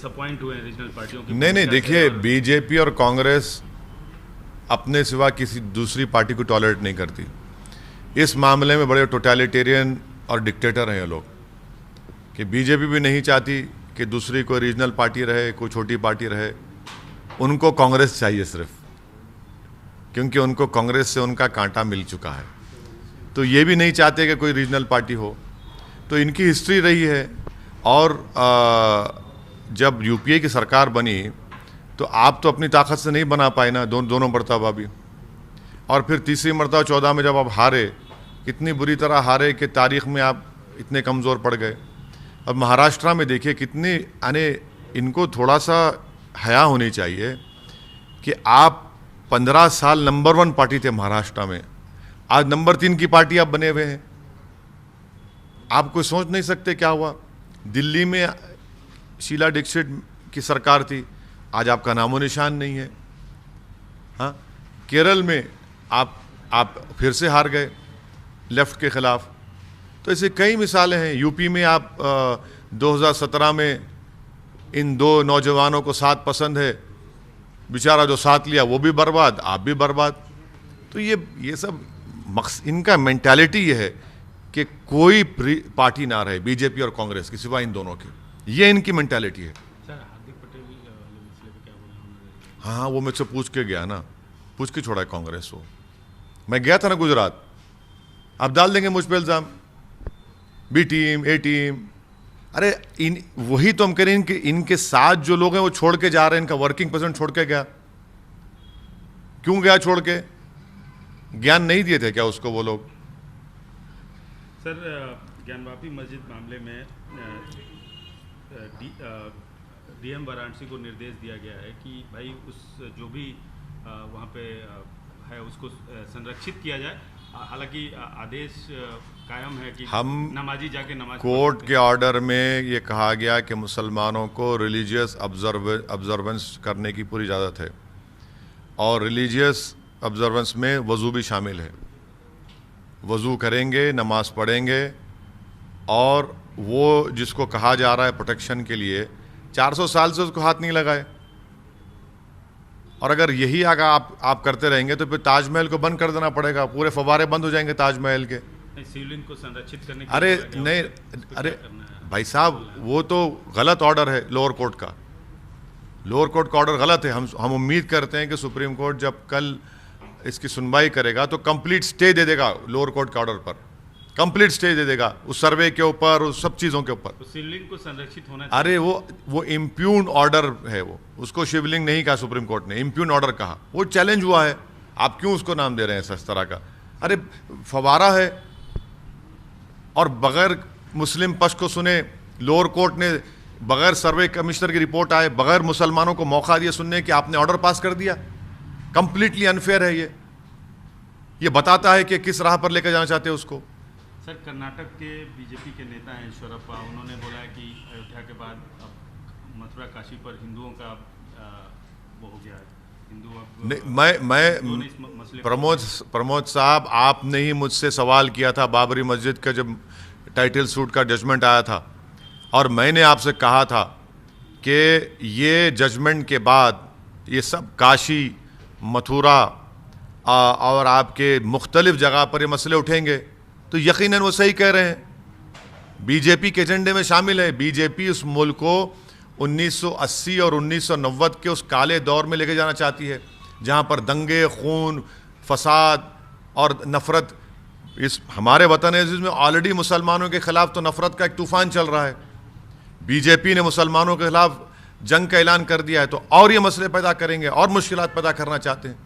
Disappoint हुए हैं regional पार्टियों की? नहीं, देखिए, बीजेपी और कांग्रेस अपने सिवा किसी दूसरी पार्टी को टॉलरेट नहीं करती। इस मामले में बड़े टोटलिटेरियन और डिक्टेटर हैं ये लोग, कि बीजेपी भी नहीं चाहती कि दूसरी कोई रीजनल पार्टी रहे, कोई छोटी पार्टी रहे। उनको कांग्रेस चाहिए सिर्फ, क्योंकि उनको कांग्रेस से उनका कांटा मिल चुका है। तो ये भी नहीं चाहते कि कोई रीजनल पार्टी हो। तो इनकी हिस्ट्री रही है। और जब यूपीए की सरकार बनी तो आप तो अपनी ताकत से नहीं बना पाए ना दोनों मरतबा भी। और फिर तीसरी मरतबा 14 में जब आप हारे, कितनी बुरी तरह हारे कि तारीख में आप इतने कमज़ोर पड़ गए। अब महाराष्ट्र में देखिए कितनी, यानी इनको थोड़ा सा हया होनी चाहिए कि आप 15 साल नंबर 1 पार्टी थे महाराष्ट्र में, आज नंबर 3 की पार्टी आप बने हुए हैं। आप कोई सोच नहीं सकते क्या हुआ। दिल्ली में शीला दीक्षित की सरकार थी, आज आपका नामो निशान नहीं है। हाँ, केरल में आप फिर से हार गए लेफ्ट के खिलाफ। तो ऐसे कई मिसालें हैं। यूपी में आप 2017 में इन दो नौजवानों को साथ पसंद है, बेचारा जो साथ लिया वो भी बर्बाद, आप भी बर्बाद। तो ये सब इनका मेंटालिटी ये है कि कोई पार्टी ना रहे बीजेपी और कांग्रेस की सिवा इन दोनों की। ये इनकी मेंटालिटी है। सर, हार्दिक पटेल मसले पे क्या बोल? हाँ, वो मुझसे पूछ के गया ना, पूछ के छोड़ा है कांग्रेस को। मैं गया था ना गुजरात, आप डाल देंगे मुझ पर इल्ज़ाम, बी टीम ए टीम। अरे वही तो हम कह रहे हैं कि इनके साथ जो लोग हैं वो छोड़ के जा रहे हैं। इनका वर्किंग प्रेसिडेंट छोड़ के गया। क्यों गया छोड़ के? ज्ञान नहीं दिए थे क्या उसको वो लोग? सर, ज्ञानवापी मस्जिद मामले में डीएम वाराणसी को निर्देश दिया गया है कि भाई उस जो भी वहाँ पे है उसको संरक्षित किया जाए। हालांकि आदेश कायम है कि हम नमाजी जाके नमाज कोर्ट के ऑर्डर में ये कहा गया कि मुसलमानों को रिलीजियस ऑब्जर्वेंस करने की पूरी इजाज़त है, और रिलीजियस ऑब्जर्वेंस में वज़ू भी शामिल है। वज़ू करेंगे, नमाज पढ़ेंगे, और वो जिसको कहा जा रहा है प्रोटेक्शन के लिए 400 साल से उसको हाथ नहीं लगाए। और अगर यही अगर आप करते रहेंगे तो फिर ताजमहल को बंद कर देना पड़ेगा, पूरे फव्वारे बंद हो जाएंगे ताजमहल के। शिवलिंग को संरक्षित करने अरे नहीं, अरे भाई साहब, वो तो गलत ऑर्डर है लोअर कोर्ट का। लोअर कोर्ट का ऑर्डर गलत है। हम उम्मीद करते हैं कि सुप्रीम कोर्ट जब कल इसकी सुनवाई करेगा तो कंप्लीट स्टे दे देगा लोअर कोर्ट के ऑर्डर पर, कंप्लीट स्टे दे देगा उस सर्वे के ऊपर, उस सब चीज़ों के ऊपर। तो शिवलिंग को संरक्षित होना अरे वो इम्प्यून ऑर्डर है, वो उसको शिवलिंग नहीं कहा सुप्रीम कोर्ट ने, इम्प्यून ऑर्डर कहा। वो चैलेंज हुआ है, आप क्यों उसको नाम दे रहे हैं इस तरह का? अरे फवारा है, और बगैर मुस्लिम पक्ष को सुने लोअर कोर्ट ने, बगैर सर्वे कमिश्नर की रिपोर्ट आए, बगैर मुसलमानों को मौका दिए सुनने कि आपने ऑर्डर पास कर दिया। कंप्लीटली अनफेयर है ये बताता है कि किस राह पर लेकर जाना चाहते हैं उसको। सर, कर्नाटक के बीजेपी के नेता हैं ईश्वरप्पा, उन्होंने बोला है कि अयोध्या के बाद अब मथुरा काशी पर हिंदुओं का वो हो गया है। हिंदू अब मैं प्रमोद साहब, आपने ही मुझसे सवाल किया था बाबरी मस्जिद का जब टाइटल सूट का जजमेंट आया था, और मैंने आपसे कहा था कि ये जजमेंट के बाद ये सब काशी, मथुरा और आपके मुख्तलिफ जगह पर ये मसले उठेंगे। तो यकीनन वो सही कह रहे हैं, बीजेपी के एजेंडे में शामिल है। बीजेपी उस मुल्क को 1980 और 1990 के उस काले दौर में लेके जाना चाहती है, जहाँ पर दंगे, खून, फसाद और नफ़रत, इस हमारे वतन अज़ीज़ में ऑलरेडी मुसलमानों के ख़िलाफ़ तो नफ़रत का एक तूफ़ान चल रहा है। बीजेपी ने मुसलमानों के ख़िलाफ़ जंग का ऐलान कर दिया है, तो और ये मसले पैदा करेंगे और मुश्किलात पैदा करना चाहते हैं।